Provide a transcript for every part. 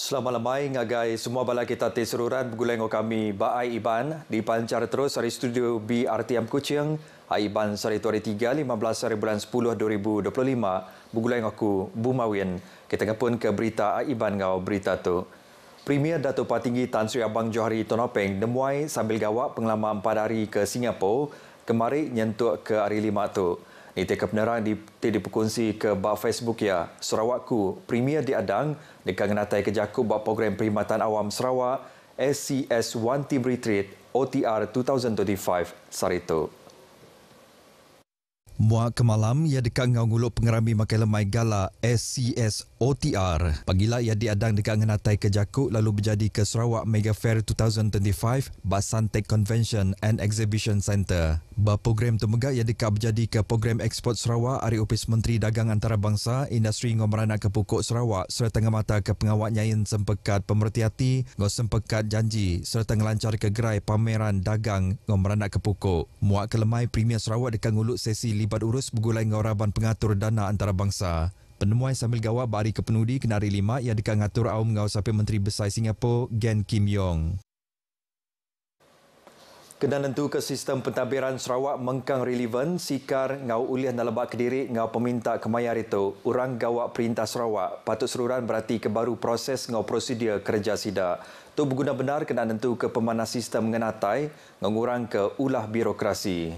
Selamat lemai ngagai semua bala kita seruran berguleng kami Baai Iban di pancar terus dari studio BRTM Kuching. Iban sari 3 15 hari bulan 10 2025 berguleng aku Bumawin. Kita ngapun ke berita Iban ngau berita tu. Premier Datuk Patinggi Tan Sri Abang Johari Tonopeng nemuai sambil gawak pengalaman 4 hari ke Singapura kemari nyentuk ke hari 5 tu. Ini kebenaran diperkongsi ke bak Facebook ya. Sarawakku, Premier diadang dekat ngenatai kejakup bak program Perkhidmatan Awam Sarawak SCS One Team Retreat OTR 2025 Sarito. Muak kemalam, ia dekat ngau nguluk pengerami makai lemai gala SCS OTR. Pagilah ia diadang dekat ngenatai kejakup lalu berjadi ke Sarawak Mega Fair 2025 Basantek Convention and Exhibition Centre. Program tu megak ia dekat berjadi ke program eksport Sarawak Hari Opis Menteri Dagang Antarabangsa Industri Ngomeranak ke Pokok Sarawak serta ngamata ke pengawak nyayin sempekat pemerhati ngau sempekat janji serta ngelancar ke gerai pameran dagang Ngomeranak ke Pokok. Muak kelemai Premier Sarawak dekat nguluk sesi libat urus bergulai ngauraban pengatur dana antarabangsa. Penemuan sambil gawak bari kepenudi kenari 5 ia dekat ngatur aum ngau sapi Menteri Besar Singapura Gan Kim Yong. Kena nentu ke sistem pentadbiran Sarawak mengkang relevan sikar ngau ulian dalam bak Kediri ngau peminta kemayar itu urang gawak perintah Sarawak patut seruran berarti ke baru proses ngau prosedur kerja sida. Tu berguna benar kena nentu ke pemanas sistem mengenatai ngurang ke ulah birokrasi.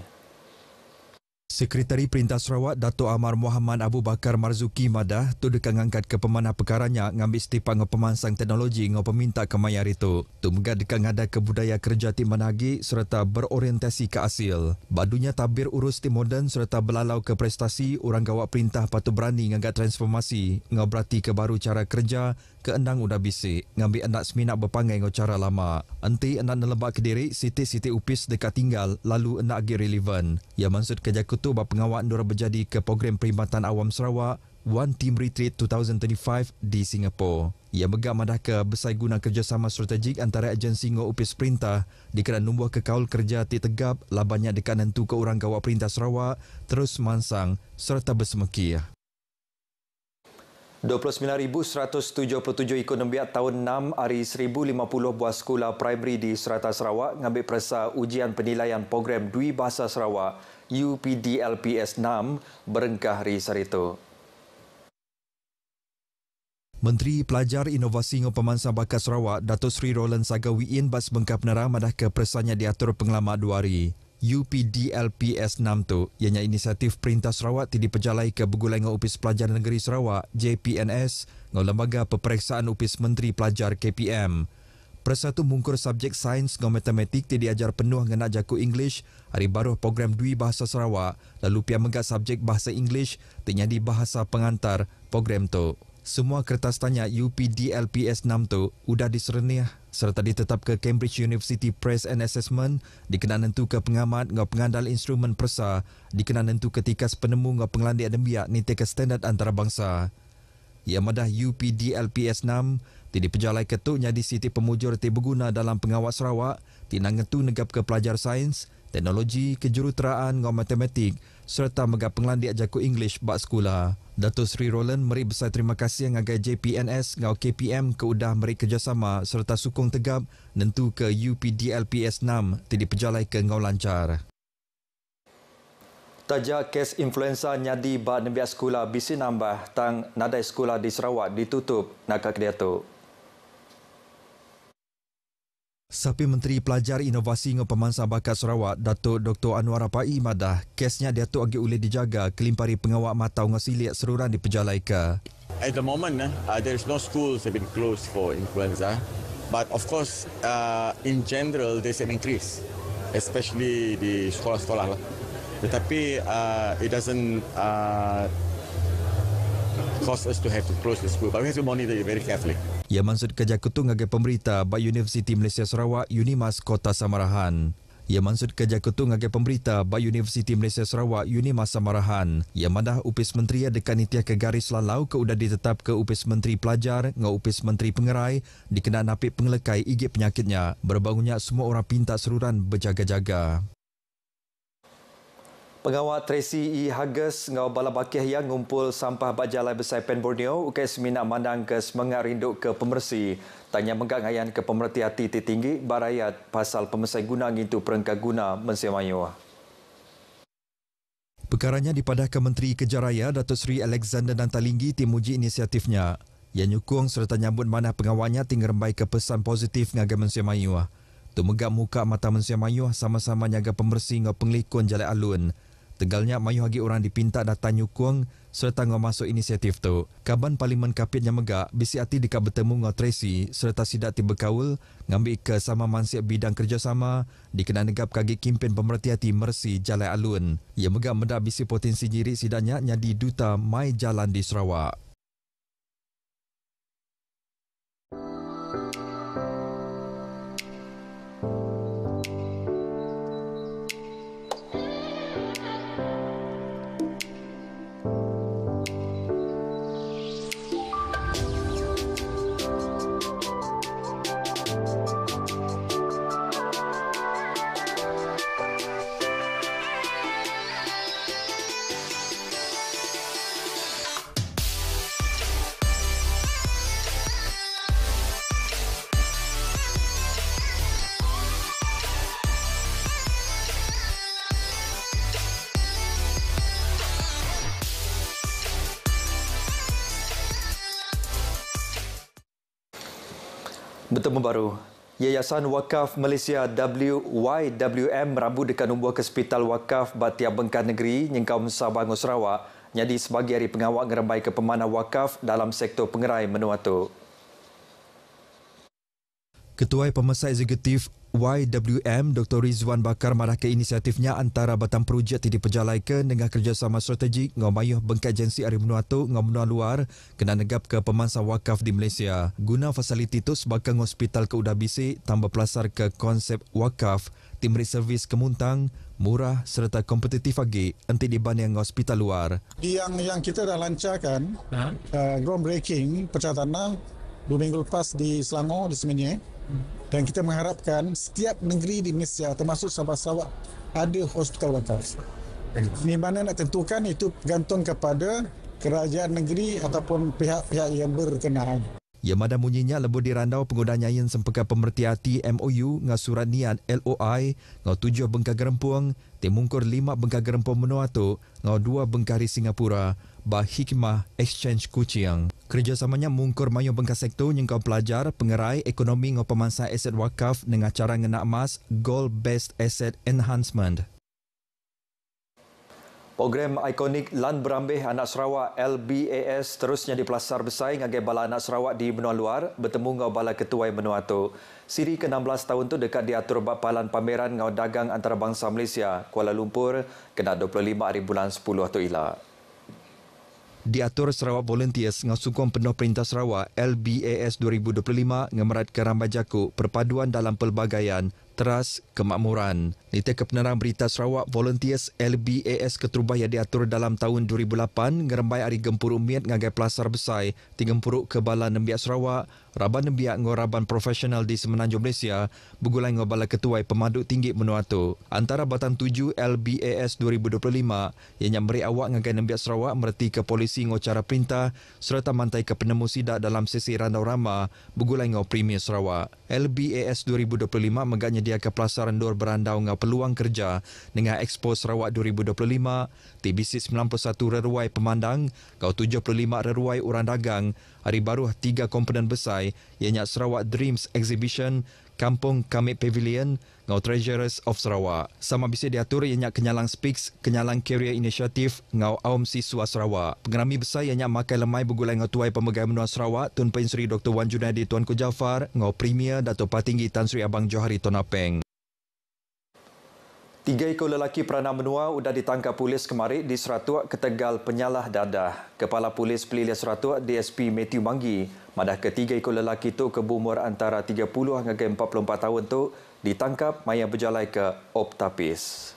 Sekretari Perintah Sarawak Dato' Amar Muhammad Abu Bakar Marzuki Madah tu dekat ngangkat ke pemanah perkaranya ngambil setipak ngau pemansang teknologi ngau peminta kemayar itu. Tu megak dekat ngada ke budaya kerja tim managi serta berorientasi ke asil. Badunya tabir urus tim moden serta belalau ke prestasi orang gawak perintah patut berani ngangkat transformasi ngau berarti ke baru cara kerja ke endang udah bisik ngambil anak seminat berpangai ngau cara lama. Enti anak nelebak Kediri siti-siti upis dekat tinggal lalu anak agi relevan. Ia maksud kejaku tu bap pengawak ndora berjadi ke program Perkhidmatan Awam Sarawak One Team Retreat 2025 di Singapura. Ia megak madah ke besai guna kerjasama strategik antara agensi ngau upis perintah dikena numbuh ke kaul kerja ti tegap labanya dekat nentu ke orang gawak perintah Sarawak terus mansang serta bersemekih. 29,177 ekonom biak tahun 6 hari 1,050 buah sekolah primary di Serata Sarawak ngambil persa ujian penilaian program Dwi Bahasa Sarawak UPDLPS 6 berengkah hari Sarito. Menteri Pelajar Inovasi ngau Pemansang Bakat Sarawak Datuk Seri Roland Sagawiin bas bengkap nerang madah ke persanya diatur pengelama 2 hari. UPDLPS 6 tu ianya inisiatif Perintah Sarawak ti diperjalai ke bergulai ngau Upis Pelajar Negeri Sarawak JPNS ngau Lembaga Peperiksaan Upis Menteri Pelajar KPM. Persatu mungkur subjek sains ngau matematik ti diajar penuh ngena jaku English hari baru program Dwi Bahasa Sarawak lalu pia megak subjek bahasa English ti nyadi bahasa pengantar program tu. Semua kertas tanya UPDLPS 6 tu udah disereniah serta ditetap ke Cambridge University Press and Assessment dikenal nentu ke pengamat ngau pengandal instrumen persa dikenal nentu ketika penemu ngau pengelandik dembiak ni ke standard antarabangsa. Ia madah UPDLPS 6 ti diperjalai ketuknya di Siti Pemujur ti berguna dalam pengawat Sarawak ti nangetu negap ke pelajar sains, teknologi, kejuruteraan ngau matematik serta megap pengelandik jaku English bak sekolah. Datuk Seri Roland meri besar terima kasih ngagai JPNS ngau KPM ke udah meri kerjasama serta sukung tegap nentu ke UPDLPS 6 ti diperjalai ke ngau lancar. Tajak kes influenza nyadi bak nembiak sekolah bisi nambah tang nadai sekolah di Sarawak ditutup nak ke dia tu. Sapi Menteri Pelajar Inovasi ngau Pemansang Bakat Sarawak Datuk Dr. Anwar Rapai madah kesnya dia tu agi boleh dijaga kelimpari pengawak matau ngau silik seruran diperjalai ke. At the moment, there is no schools have been closed for influenza, but of course, in general, there's an increase, especially di sekolah-sekolah. Tetapi it doesn't cause us to have to close the school, but we have to monitor it very carefully. Ia maksud kerja ketua ngagai pemerintah bak Universiti Malaysia Sarawak Unimas Kota Samarahan. Ia maksud kerja ketua ngagai pemerintah bak Universiti Malaysia Sarawak Unimas Samarahan. Ia madah Upis Menteri dekat nitiah ke garis lalau ke udah ditetap ke Upis Menteri Pelajar ngau Upis Menteri Pengerai dikena napik pengelekai igit penyakitnya. Berbangunnya semua orang pinta seruran berjaga-jaga. Pengawal Tracy E. Hagas ngau bala bakih yang ngumpul sampah bajalai besar Pen Borneo ukai semina mandang ke semangat rinduk ke pemersi. Tanya menggak ngayan ke pemerhati hati tinggi barayat pasal pemersai guna ngintu perengkak guna mensiamayu. Perkaranya dipadahkan Menteri Kejaraya Datuk Seri Alexander Nantalinggi timuji inisiatifnya. Ia nyukung serta nyambut mana pengawalnya tinggal rembai ke pesan positif ngagai mensiamayu. Tu megak muka mata mensiamayu sama-sama nyaga pembersih ngau penglikun Jalai Alun. Tegalnya mayu hagi orang dipinta datang nyukung serta ngau masuk inisiatif tu. Kaban Parlimen Kapitnya megak bisi hati dekat bertemu ngau Tracy serta sidak tiba kaul ngambil ke sama mansiap bidang kerjasama dikenal negap kagi kimpin pemerhati hati Mercy Jalai Alun. Ia megak mendak bisi potensi diri sidaknya nyadi duta mai jalan di Sarawak. Bertemu baru, Yayasan Wakaf Malaysia YWM merabu dekat numbuh ke Hospital Wakaf Batiar Bengkar Negeri Nyengkau Sabah Sarawak jadi sebagai hari pengawal ngerembai ke pemanah wakaf dalam sektor pengerai menua tu. Ketua Pemersai Eksekutif YWM Dr. Rizwan Bakar marah ke inisiatifnya antara batang projek yang diperjalaikan dengan kerjasama strategik ngau mayuh bengkai agensi Ari Menua tu ngau menua luar kena negap ke pemangsa wakaf di Malaysia. Guna fasiliti tu sebagai hospital ke udah bisik tambah pelasar ke konsep wakaf, tim servis kemuntang, murah serta kompetitif lagi nanti dibanding hospital luar. Yang kita dah lancarkan groundbreaking pecah tanah 2 minggu lepas di Selangor di Semenyih. Dan kita mengharapkan setiap negeri di Malaysia termasuk Sabah Sarawak ada hospital wakaf. Di mana nak tentukan itu bergantung kepada kerajaan negeri ataupun pihak-pihak yang berkenaan. Ia madah munyinya lebih dirandau penggunaan nyayin sempeka pemerhati hati MOU ngau surat niat LOI ngau 7 bengkar gerempuang timungkur 5 bengkar gerempuang menua tu ngau 2 bengkari Singapura bah hikmah exchange kucing. Kerjasamanya mungkur mayu bengkar sektor nyengkau pelajar pengerai ekonomi ngau pemangsa aset wakaf dengan cara ngena emas goal based asset enhancement. Program ikonik Lan Berambih Anak Sarawak LBAS terusnya dipelasar bersaing ngagai bala anak Sarawak di benua luar bertemu ngau bala ketua benua tu. Siri ke-16 tahun tu dekat diatur bapalan pameran ngau dagang antarabangsa Malaysia Kuala Lumpur kena 25 hari bulan 10 tu ila. Diatur Sarawak Volunteers ngau sukong penuh Perintah Sarawak LBAS 2025 ngemerat ke rambai jaku perpaduan dalam pelbagaian teras kemakmuran. Nita kebenaran Berita Sarawak Volunteers LBAS keterubah yang diatur dalam tahun 2008 ngerembai hari gempur umiat ngagai pelasar besar tingempuruk ke bala nembiak Sarawak raban nembiak ngau raban profesional di Semenanjung Malaysia begulai ngau bala ketua pemaduk tinggi menua tu. Antara batang 7 LBAS 2025 ianya memberi awak ngagai nembiak Sarawak mereti ke polisi ngau cara perintah serta mantai ke penemu sidak dalam sesi randau rama begulai ngau Premier Sarawak. LBAS 2025 megaknya dia ke pelasaran dor berandau ngau peluang kerja dengan Expo Sarawak 2025 TBC 91 reruai pemandang ngau 75 reruai orang dagang hari baru 3 komponen besar ianya Sarawak Dreams Exhibition Kampung Kamit Pavilion ngau Treasurers of Sarawak. Sama bisa diatur ianya Kenyalang Speaks, Kenyalang Career Initiative ngau Aum Siswa Sarawak. Pengerami besar ianya Makai Lemai bergulai ngau Tuai Pemegai Menua Sarawak Tun Pen Sri Dr. Wan Junaidi Tuanku Jaafar ngau Premier Datuk Patinggi Tan Sri Abang Johari Tonapeng. 3 ekor lelaki peranan menua sudah ditangkap polis kemarin di Seratuk ke Tegal penyalah dadah. Kepala Polis Pelilian Seratuk DSP Matthew Manggi madah ke 3 ekor lelaki itu ke berumur antara 30 hingga 44 tahun tu ditangkap maya berjalai ke Optapis.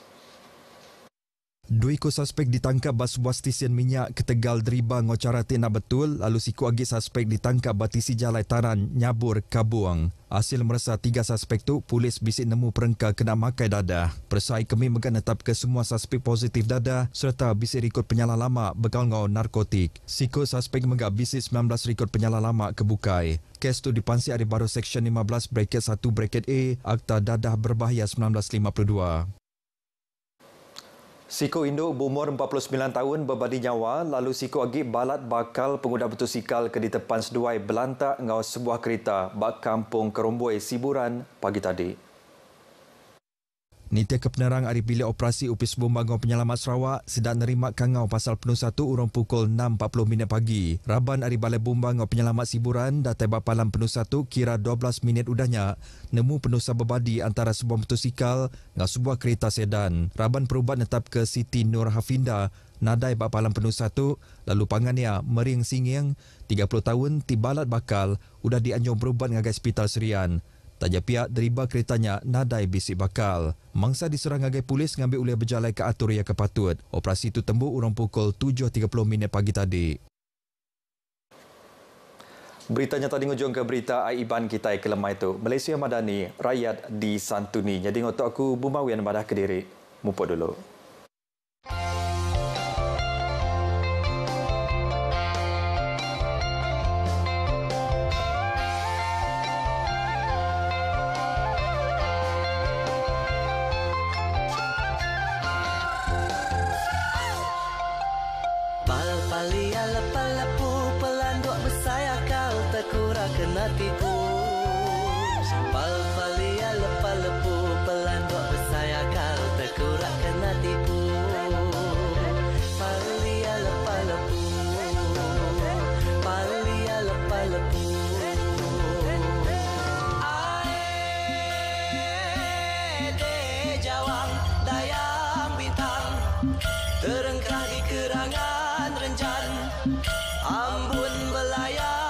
Dua ekor suspek ditangkap bas sebuah stesen minyak ke Tegal Deriba ngocara nak betul, lalu siku agi suspek ditangkap batisi jalai taran Nyabur Kabuang. Hasil merasa 3 suspek tu, polis bisik nemu perengka kena makai dadah. Persai kami megan netap ke semua suspek positif dadah serta bisik rekod penyalah lama bergaul ngau narkotik. Siku suspek megak bisik 19 rekod penyalah lama kebukai. Kes tu dipansi hari baru Seksyen 15 bracket 1 bracket A Akta Dadah Berbahaya 1952. Siko induk berumur 49 tahun berbadi nyawa lalu siko agi balat bakal pengguna bertusikal ke di tepan seduai belantak ngau sebuah kereta bak kampung Keromboi Siburan pagi tadi. Nitia kepenerang hari bilik operasi Upis Bumbang Penyelamat Sarawak sedang nerima kangau pasal penuh 1 urang pukul 6.40 pagi. Raban hari Balai Bumbang Penyelamat Siburan datai bapalan penuh 1 kira 12 minit udahnya nemu penuh berbadi antara sebuah motosikal dengan sebuah kereta sedan. Raban perubat netap ke Siti Nur Hafinda nadai bapalan penuh 1 lalu pangannya Mering Singiang 30 tahun tibalat bakal udah dianjung berubat ngagai hospital Serian. Taja pihak deriba keretanya nadai bisik bakal. Mangsa diserang ngagai polis ngambil uliah berjalai ke atur yang kepatut. Operasi itu tembuk urang pukul 7.30 pagi tadi. Beritanya tadi ngujung ke berita Aiban kita ke lemah itu. Malaysia Madani, rakyat disantuni. Jadi ngotok aku Bumawian Badah Kediri. Mupuk dulu. Palia lepa-lepu pelanduk bersaya kau terkura kena tipu. Palia lepa-lepu pelanduk bersaya kau terkura kena tipu. Palia lepa-lepu, palia lepa-lepu. Ae jawang dayang bintang terengkah di kerangan renjan ambun belayar.